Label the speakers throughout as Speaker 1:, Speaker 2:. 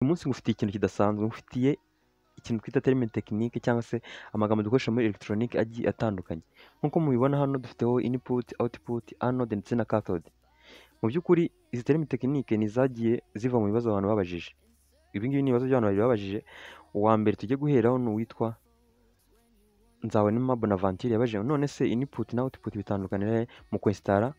Speaker 1: Uyu munsi ngufitiye ikintu kidasanzwe, ngufitiye ikintu twita terme technique cyangwa se amagambo dukoresha muri electronic agiye atandukanye. Nk'uko mubibona hano dufiteho input, output, anode ndetse na cathode. Mu by'ukuri izi terme technique ni zagiye ziva mu bibazo abantu babajije. Ibi ngibi ni ibibazo by'abantu babiri babajije. Uwa mbere tujye guheraho ni uwitwa Nzabonimpa Bonaventure yabajije none se input na output bitandukanira mu kwesitara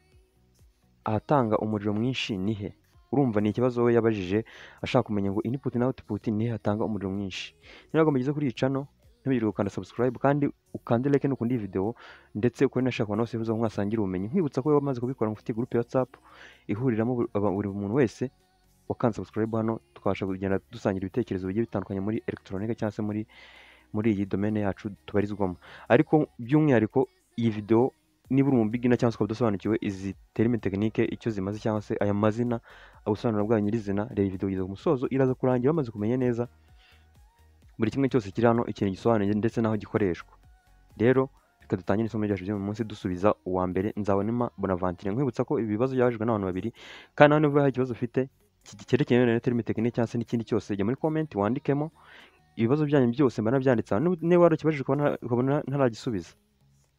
Speaker 1: ahatanga umuriro mwinshi ni he? Urumva ni ikibazo we yabajije ashaka kumenya ngo input na output ni he hatanga umuriro mwinshi. Niba ugeze kuri iyi channel ntibigire gukanda subscribe kandi ukande like n'ukundi video ndetse ukore nashaka kubona bose bivuze ngo mwasangira ubumenyi. Nkwibutsa ko wamaze kubikora mufite groupe ya WhatsApp ihuriramo buri muntu wese wakanze subscribe hano tukabasha kugenda dusangira ibitekerezo bigiye bitandukanye muri electronique cyangwa se muri iyi domaine yacu tubarizwamo. Ariko by'umwihariko iyi video niba uri mu bigina cyangwa se ukaba udasobanukiwe izi terme technique icyo zimaze cyangwa se aya mazina abusobanura bwa nyirizina, reba iyi video kugeza ku musozo iraza kurangira bamaze kumenya neza buri kimwe cyose kiri hano ikintu gisobanuye ndetse naho gikoreshwa. Rero reka dutangire isomo ryacu ry'uyu munsi dusubiza uwa mbere Nzabonimpa Bonaventure. Nkwibutsa ko ibi bibazo byabajijwe n'abantu babiri kandi nawe niba hari ikibazo ufite cyerekeye na terme technique cyangwa se n'ikindi cyose jya muri comment wandikemo ibibazo byanyu byose mba nabyanditse hano. Niba warakibajije ukabona ntaragisubiza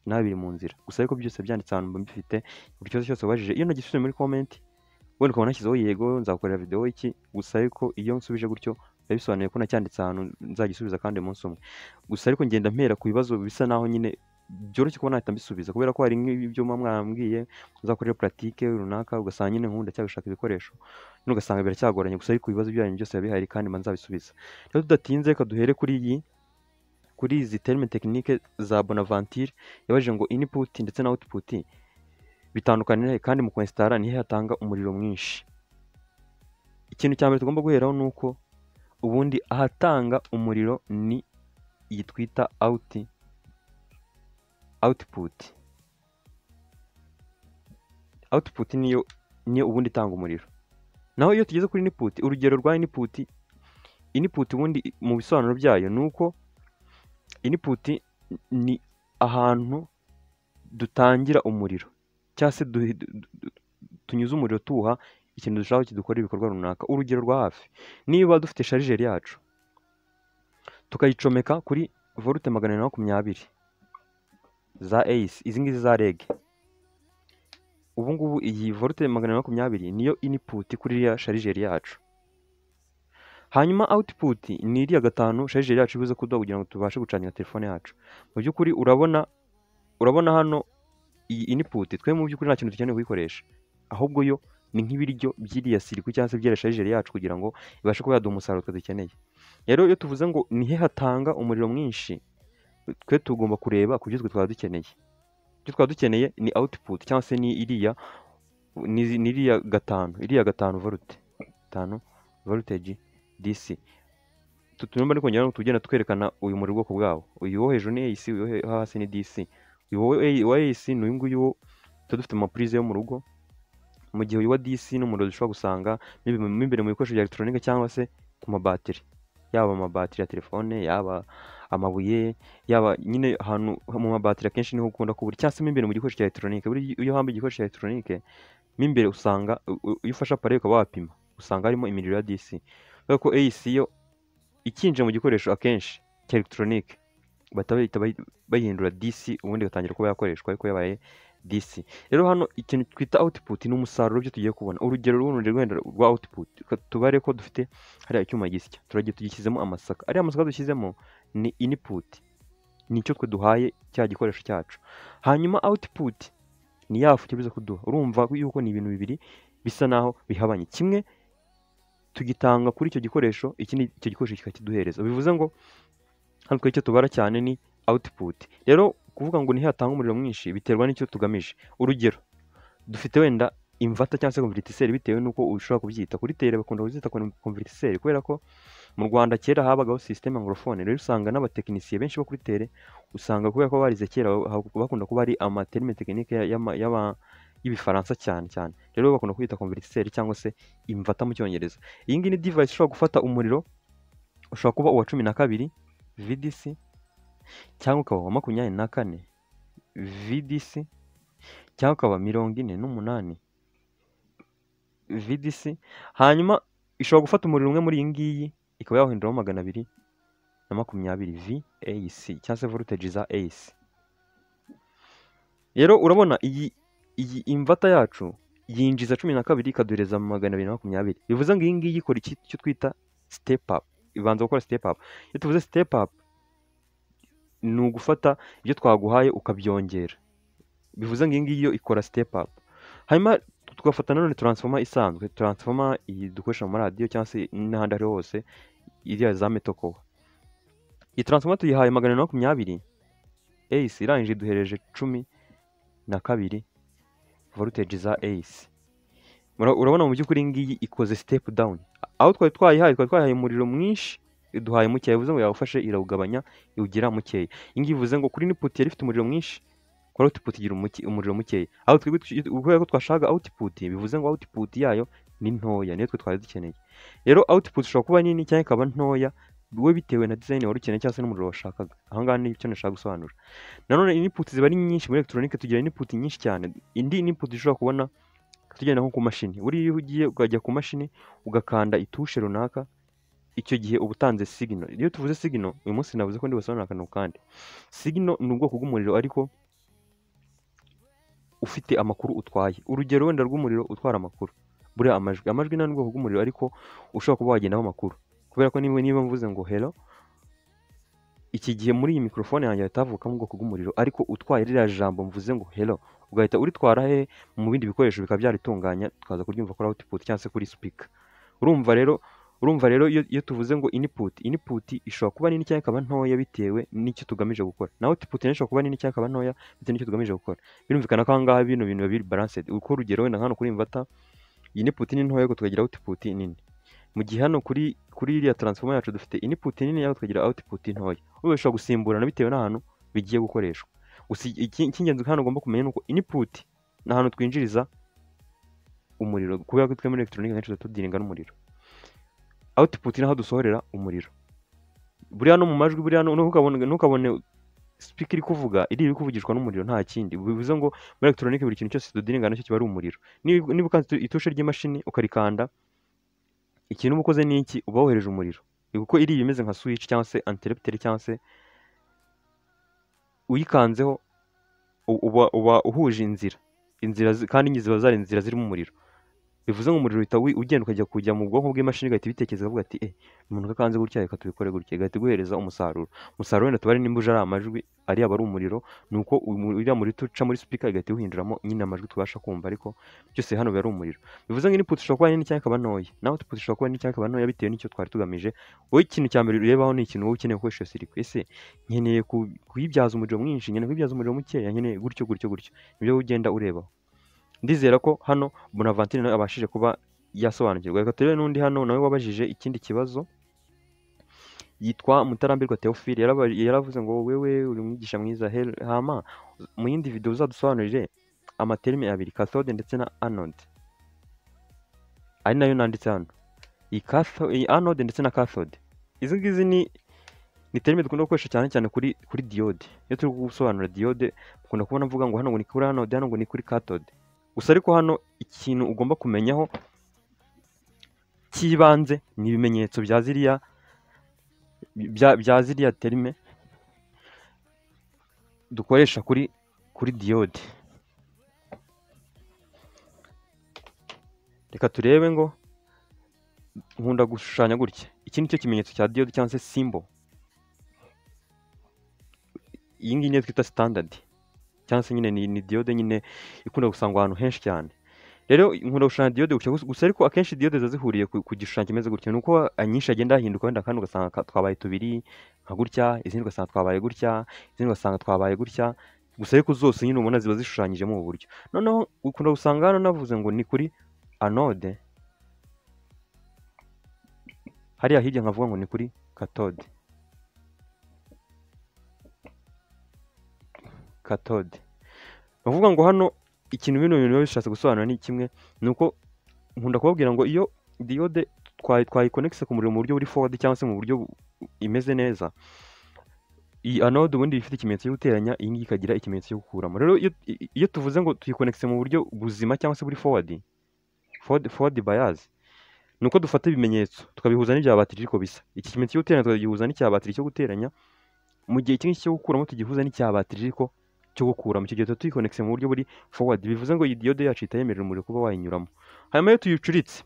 Speaker 1: nawe biri mu nzira, gusa ariko byose byanditse ahantu mba mbifite. Buri kibazo cyose wabajije iyo nagisubize muri comment wenda ukabona nashyizeho yego nzagukorera video iki, gusa ariko iyo nsubije gutyo biba bisobanuye ko nacyanditse ahantu nzagisubiza kandi umunsi umwe. Gusa ariko ngenda mpera ku bibazo bisa naho nyine byoroshye kuba nahita mbisubiza kubera ko hari nk'ibyo muba mwambwiye uzakorera pratique runaka ugasanga nyine nk'ubu ndacyashaka ibikoresho none ugasanga biracyagoranye, gusa ariko ibibazo byanyu byose biba bihari kandi mba nzabisubiza. Rero tudatinze reka duhere kuri izi terme technique za Bonaventure. Yabajije ngo input ndetse na output bitandukanira kandi mu kwesitara nihe hatanga umuriro mwinshi. Ikintu cya mbere tugomba guheraho ni uko ubundi ahatanga umuriro ni iyi twita output. Output niyo ubundi itanga umuriro. Naho iyo tugeze kuri input, urugero rwa input ubundi mu bisobanuro byayo ni uko input ni ahantu dutangira umuriro cyangwa se tunyuze umuriro tuwuha ikintu dushaka kidukora ibikorwa runaka. Urugero rwa hafi, niba dufite sharijeri yacu tukayicomeka kuri volte 420 za AC, izi ngizi za reg, ubu ngubu iyi volte 420 niyo input kuri iriya sharijeri yacu. Hanyuma output ni iriya 5 sharijeri yacu ibuze kuduha kugira ngo tubashe gucanya telefone yacu. Mu by'ukuri urabona hano iyi input twe mu by'ukuri nta kintu dukeneye kuyikoresha, ahubwo yo ni nk'ibiryo by'iriya sirikwi cyangwa se by'iriya sharijeri yacu kugira ngo ibashe kuba yaduha umusaruro twe dukeneye. Rero iyo tuvuze ngo nihe hatanga umuriro mwinshi, twe tugomba kureba ku byo twe twaba dukeneye. Icyo twaba dukeneye ni output cyangwa se ni iriya 5 volte 5 voltage DC. Tutumba ni kongera tugenda twerekana uyu muri bwoko bwawo. Uyu wo hejuru ni AC, uyu wo hasi ni DC. Uyu wa AC ni uyu nguyu dufite ama prise yo mu rugo, mu gihe uyu wa DC n'umuriro dushobora gusanga imbere mu bikoresho bya electronique cyangwa se ku mabateri, yaba amabateri ya telefone, yaba amabuye, yaba nyine ahantu mu mabateri akenshi niho ukunda kubura cyangwa se imbere mu gikoresho cya electronique. Iyo hambaye igikoresho cya electronique imbere usanga iyo ufashe appareil ukaba wapima usanga harimo imiriro ya DC. Kubera ko AC yo ikinje mu gikoresho akenshi cya electronique bahita bayihindura DC ubundi gatangira kuba yakoreshwa ariko yabaye DC. Rero hano ikintu twita output ni umusaruro byo tugiye kubona. Urugero rw'urundi rwa output tubare ko dufite hariya icyuma gisya turagiye tugishyizemo amasaka, ariya masaka dushyizemo ni input, nicyo twe duhaye cya gikoresho cyacu. Hanyuma output ni yafu kibuze kuduha. Urumva yuko ni ibintu bibiri bisa naho bihabanye, kimwe tugitanga kuri icyo gikoresho, ikindi icyo gikoresho kikakiduhereza. Bivuze ngo hano twe icyo tubara cyane ni output. Rero kuvuga ngo nihe hatanga umuriro mwinshi biterwa n'icyo tugamije. Urugero dufite wenda inverter cyangwa se convertiseur bitewe nuko ushobora kubyita. Kuri tele bakunda kuzita convertiseur kubera ko mu Rwanda kera habagaho système anglophone. Rero usanga n'abatekinisiye benshi bo kuri tele usanga kubera ko barize kera bakunda kuba ari ama terme technique y'ibifaransa cyane. Rero bakunda kwita convertiseur cyangwa se inverter mu cyongereza. Iyi ngiyi ni device ishobora gufata umuriro, ushobora kuba uwa 12 VDC cyangwa ukaba wa 24 VDC cyangwa ukaba 48 VDC. Hanyuma ishobora gufata umuriro umwe muri iyi ngiyi ikaba yawuhinduramo 220 VAC cyangwa se voltage za AC. Rero urabona iyi inverter yacu yinjiza 12 ikaduhereza 220. Bivuze ngo iyi ngiyi ikora icyo twita step up, ibanza gukora step up. Iyo tuvuze step up ni ugufata ibyo twaguhaye ukabyongera, bivuze ngo iyi ngiyi yo ikora step up. Hanyuma tugafata nanone transformer isanzwe, transformer iyi dukoresha mu radio cyangwa se n'ahandi ari hose, iriya za metoko. Iyi transformer tuyihaye 220 AC, irangije duhereje 12 voltage za AC. Urabona mu by'ukuri ngiyi ikoze step down. Aho twari twayihaye umuriro mwinshi, iduhaye mukeya, bivuze ngo yawufashe irawugabanya iwugira mukeya. Ingiyi bivuze ngo kuri input yari ifite umuriro mwinshi, kuri output igira umuriro mukeya. Aho twebwe ko twashaka output, bivuze ngo output yayo ni ntoya, niyo twe twari dukeneye. Rero output ishobora kuba nini cyangwa ikaba ntoya, wowe bitewe na design wari ukeneye cyangwa se n'umuriro washakaga. Aha ngaha ni icyo nashaka gusobanura. Nanone input ziba ari nyinshi muri electronic, tugira input nyinshi cyane. Indi input ushobora kubona tugenda nko ku mashini. Uri ugiye ukajya ku mashini ugakanda itushe runaka, icyo gihe uba utanze signal. Iyo tuvuze signal, uyu munsi navuze ko ndi busobanura akantu kandi. Signal ni ubwoko bw'umuriro ariko ufite amakuru utwaye. Urugero wenda rw'umuriro utwara amakuru, buriya amajwi ni ubwoko bw'umuriro ariko ushobora kuba wagendaho amakuru. Kubera ko niba mvuze ngo hello, iki gihe muri iyi microphone yanjye hatavukamo ubwoko bw'umuriro, ariko utwaye ririya jambo mvuze ngo hello, ugahita uritwara he mu bindi bikoresho bikaba byaritunganya, tukaza kuryumva kuri output cyangwa se kuri speaker. Urumva rero iyo tuvuze ngo input ishobora kuba nini cyangwa ikaba ntoya bitewe n'icyo tugamije gukora. Na output ishobora kuba nini cyangwa ikaba ntoya bitewe n'icyo tugamije gukora. Birumvikana ko ahangaha bino bintu biba biri balanced. Uko urugero wenda hano kuri inverter, iyi input ni ntoya ariko tukagira output nini. Mu gihe hano kuri iriya transformer yacu dufite input nini yaho tukagira output ntoya. Ubu bishobora gusimburana bitewe n'ahantu bigiye gukoreshwa. Icy'ingenzi hano ugomba kumenya nuko input ni ahantu twinjiriza umuriro, kubera ko twe muri electronic kenshi tudiringa n'umuriro. Output ni aho dusohorera umuriro. Buriya no mu majwi, buriya ntukabone speaker iri kuvuga iri kuvugishwa n'umuriro, nta kindi. Bivuze ngo muri electronic buri kintu cyose tudiringa nacyo kiba ari umuriro. Niba ukanze itushe ry'imashini ukarikanda, ikintu uba ukoze ni iki? Uba wohereje umuriro, kuko iri imeze nka switch cyangwa se interrupter cyangwa se uyikanzeho uba uhuje inzira kandi ziba zari inzira zirimo umuriro. Bivuze ngo umuriro uhita ugenda kujya mu bwonko bw'imashini, igahita ibitekereza avuga ati umuntu kakanze gutya reka tubikore gutya, igahita iguhereza umusaruro wenda tubare nimba uje ari amajwi ari aba ari umuriro, nuko uriya muriro uca muri speaker igahita iwuhinduramo nyine amajwi tubasha kumva, ariko byose hano biba ari umuriro. Bivuze ngo input ishobora kuba nini cyangwa ikaba ntoya, na output ishobora kuba nini cyangwa ikaba ntoya bitewe n'icyo twari tugamije. Wowe ikintu cya mbere urebaho ni ikintu wowe ukeneye gukoresha circuit. Ese nkeneye kuyibyaza umuriro mwinshi, nkeneye kuyibyaza umuriro mukeya, nkeneye gutyo. Nibyo ugenda urebaho. Ndizera ko hano Bonaventure nawe abashije kuba yasobanukirwa. Reka turebe n'undi hano nawe wabajije ikindi kibazo, yitwa Mutarambirwa Theophile. Yaravuze ngo wewe uri umwigisha mwiza, hama mu yindi video uzadusobanurire amaterme abiri, cathode ndetse na anode. Ari nayo nanditse hano, iyi anode ndetse na cathode. Izi ngizi ni terme dukunda gukoresha cyane kuri diode. Iyo turi gusobanura diode dukunda kubona mvuga ngo hano ngo ni kuri anode, hano ngo ni kuri cathode. Gusa ariko hano ikintu ugomba kumenyaho cy'ibanze ni ibimenyetso bya ziriya terme dukoresha kuri diode. Reka turebe ngo nkunda gushushanya gutya. Iki ni cyo kimenyetso cya diode cyangwa se symbol. Iyi ngiyi niyo twita standard cyangwa se nyine ni diode nyine ikunda gusangwa ahantu henshi cyane. Rero nkunda gushushanya diode gusa ariko akenshi diode ziba zihuriye ku gishushanyo kimeze gutya, nuko anyinshi agenda ahinduka, wenda kandi ugasanga twabaye tubiri nka gutya, izindi ugasanga twabaye gutya, izindi ugasanga twabaye gutya. Gusa ariko zose nyine ubona ziba zishushanyijemo mu buryo. Noneho ukunda gusanga hano navuze ngo ni kuri anode, hariya hirya nkavuga ngo ni kuri cathode. Bavuga ngo hano ikintu bino bintu biba bishatse gusobanura ni kimwe, nuko nkunda kubabwira ngo iyo diode twayikonekise ku muriro mu buryo buri forward cyangwa se mu buryo imeze neza, iyi anode ubundi ifite ikimenyetso cyo guteranya, iyi ngiyi ikagira ikimenyetso cyo gukuramo. Rero iyo tuvuze ngo tuyikonekise mu buryo buzima cyangwa se buri forward bias, ni uko dufata ibimenyetso tukabihuza n'ibya batiri ariko bisa. Iki kimenyetso cyo guteranya tukagihuza n'icya batiri cyo guteranya, mu gihe iki ngiki cyo gukuramo tugihuza n'icya batiri ariko cyo gukuramo. Icyo gihe tuba tuyikonekise mu buryo buri forward, bivuze ngo iyi diode yacu ihita yemerera umuriro kuba wayinyuramo. Hanyuma iyo tuyicuritse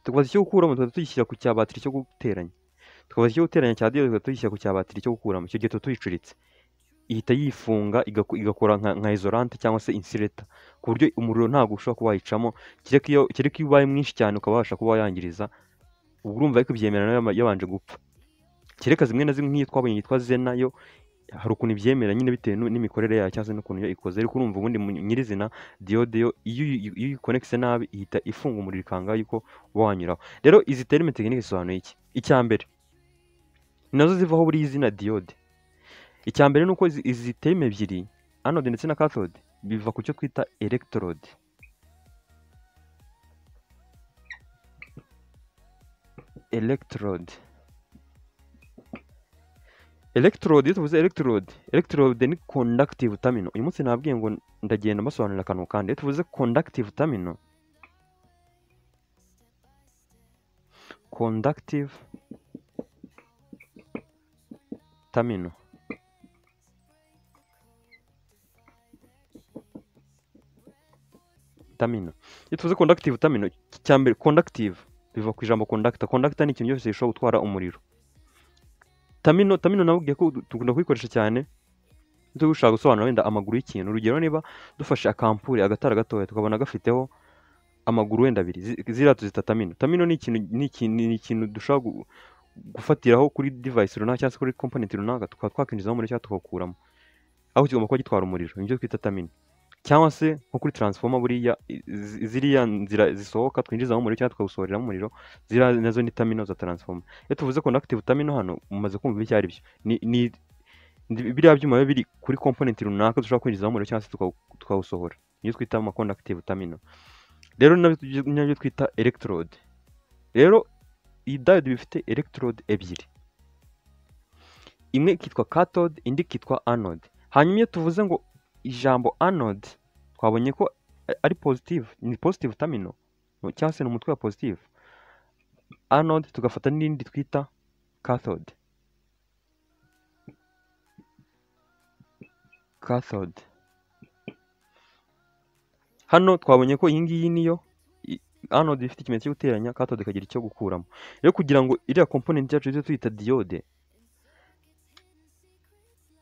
Speaker 1: tukabaza icyo gukuramo tukaba tugishyira ku cya batiri cyo guteranya, tukabaza icyo guteranya cya diode tukaba tugishyira ku cya batiri cyo gukuramo. Icyo gihe tuba tuyicuritse ihita yifunga igakora nka isolante cyangwa se insulator, ku buryo umuriro ntabwo ushobora kuba wayicamo, kereka iyo ubaye mwinshi cyane ukaba wabasha kuba wayangiriza. Ubwo urumva ariko ibyemera nayo yabanje gupfa, kereka zimwe na zimwe nk'iyo twabonye yitwa Zena yo hari ukuntu ibyemera nyine bitewe n'imikorere yayo cyangwa se n'ukuntu yo ikoze. Ariko urumva ubundi nyirizina diode yo iyo uyikonekise nabi ihita ifunga umuriro ikanga yuko uba wanyuraho. Rero izi terme tekinike zisobanuye iki? Icya mbere ni nazo zivaho buriya izina diode. Icya mbere ni uko izi terme ebyiri anode ndetse na cathode biva ku cyo twita electrode. Electrode, iyo tuvuze electrode ni conductive terminal. Uyu munsi nabwiye ngo ndagenda mbasobanurira akantu kandi. Iyo tuvuze conductive terminal, iyo tuvuze conductive terminal, icya mbere conductive biva ku ijambo conductor. Conductor ni ikintu cyose gishobora gutwara umuriro. Terminal nabwiye ko tugomba kuyikoresha cyane iyo dushaka gusobanura wenda amaguru y'ikintu. Urugero, niba dufashe akampure, agatara gatoya, tukabona gafiteho amaguru wenda abiri, ziriya tuzita terminal. Terminal ni ikintu dushobora gufatiraho kuri device runaka cyangwa se kuri component runaka, tukaba twakwinjizamo umuriro cyangwa tukawukuramo, aho kigomba kuba gitwara umuriro. Nibyo twita terminal. Cyangwa se nko kuri transformer, buriya ziriya nzira zisohoka twinjizamo umuriro cyangwa tukawusohoreramo umuriro, ziriya nazo ni terminal za transformer. Iyo tuvuze conductive terminal hano mumaze kumva icyo ari byo. Ni biriya byuma biba biri kuri component runaka dushobora kwinjizamo umuriro cyangwa se tukawusohora, niyo twita ama conductive terminal. Rero nabyo twita electrode. Rero iyi diode bifite electrode ebyiri, imwe ikitwa cathode, indi ikitwa anode. Hanyuma iyo tuvuze ngo ijambo anode, twabonye ko ari positive, ni positive terminal cyangwa se ni umutwe wa positive. Anode tugafata n'indi twita cathode. Hano twabonye ko iyi ngiyi niyo anode ifite ikimenyetso cyo guteranya, cathode ikagira icyo gukuramo. Rero kugira ngo iriya component yacu ize tuyita diode,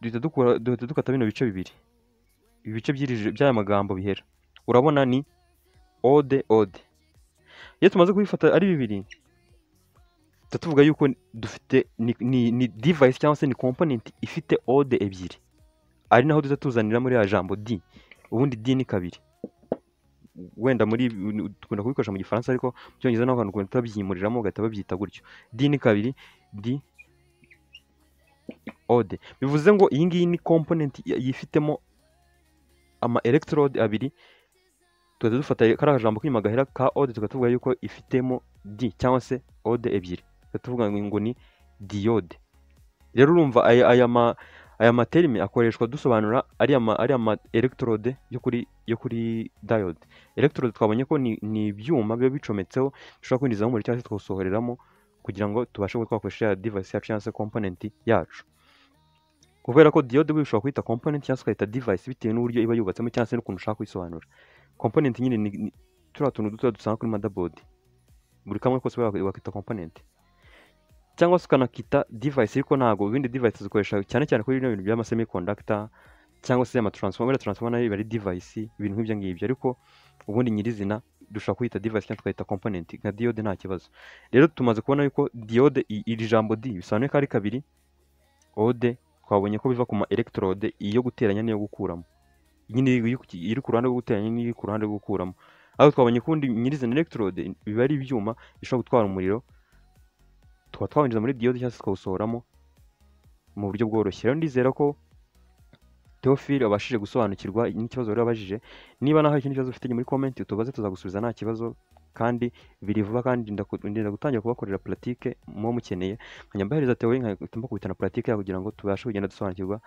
Speaker 1: duhita dukata bino bice bibiri. Ibice by'aya magambo bihera, urabona ni ode. Iyo tumaze kubifata ari bibiri, tuvuga yuko dufite ni device cyangwa se ni component ifite ode ebyiri, ari naho duza tuzanira muri ya jambo d. Ubundi d ni kabiri, wenda dukunda kubikoresha mu Gifaransa, ariko mu Cyongereza naho abantu ukunda babyimuriramo ugahita babyita gutyo. D ni kabiri, d ode. Bivuze ngo iyi ngiyi ni component yifitemo ama electrode abiri. Tuba dufata kariya jambo k'inyuma gahera ka ode, tukatuvuga yuko ifitemo d cyangwa se ode ebyiri, tukatuvuga ngo ni diode. Rero urumva aya materime akoreshwa dusobanura ari ama electrode yo kuri diode. Electrode twabonye ko ni ibyuma biba bicometseho dushobora kwinjizamo umuriro cyangwa se tukawusohoreramo kugira ngo tubashe twakoresha device yacu cyangwa se component yacu. Kubera ko diode bishobora kwita component cyangwa se ukayita device bitewe n'uburyo iba yubatsemo cyangwa se n'ukuntu ushaka kuyisobanura. Component nyine ni turiya tuntu duto dusanga kuri motherboard, buri kamwe kose wakita component cyangwa se ukanakita device. Ariko ntabwo ibindi device zikoresha cyane cyane kuri bino bintu by'ama semiconductor cyangwa se ama transformer. Transformer nayo iba ari device, ibintu nk'ibyo ngibyo. Ariko ubundi nyirizina dushobora kwita device cyangwa tukayita component. Nka diode nta kibazo. Rero tumaze kubona yuko diode, iri jambo d bisobanuye ko ari kabiri. Ode twabonye ko biva ku ma electrode, iyo guteranya n'iyo gukuramo. Nyine iri ku ruhande rwo guteranya n'iri ku ruhande rwo gukuramo. Aho twabonye ko nyirizina electrode biba ari ibyuma bishobora gutwara umuriro, tukaba twawinjiza muri diode cyangwa se tukawusohoramo mu buryo bworoshye. Rero ndizera ko Theophile wabashije gusobanukirwa n'ikibazo wari wabajije. Niba naho ikindi kibazo ufite muri comment utubaze, tuzagusubiza nta kibazo, kandi biri vuba, kandi ndenda gutangira kubakorera pratique muba mukeneye. Nkanyambahereza Theo nkahita mbakubitana pratique ya kugira ngo tubashe kugenda dusobanukirwa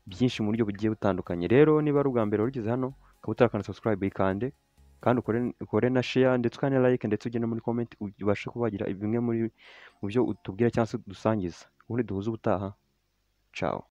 Speaker 1: byinshi mu buryo bugiye butandukanye. Rero niba ari ubwa mbere warugeze hano ukaba utarakanda subscribe, ikande kandi ukore na share ndetse ukane like ndetse ugene muri comment ubashe kuba wagira bimwe mu byo utubwira cyangwa se udusangiza, ubundi duhuze ubutaha. Ciao.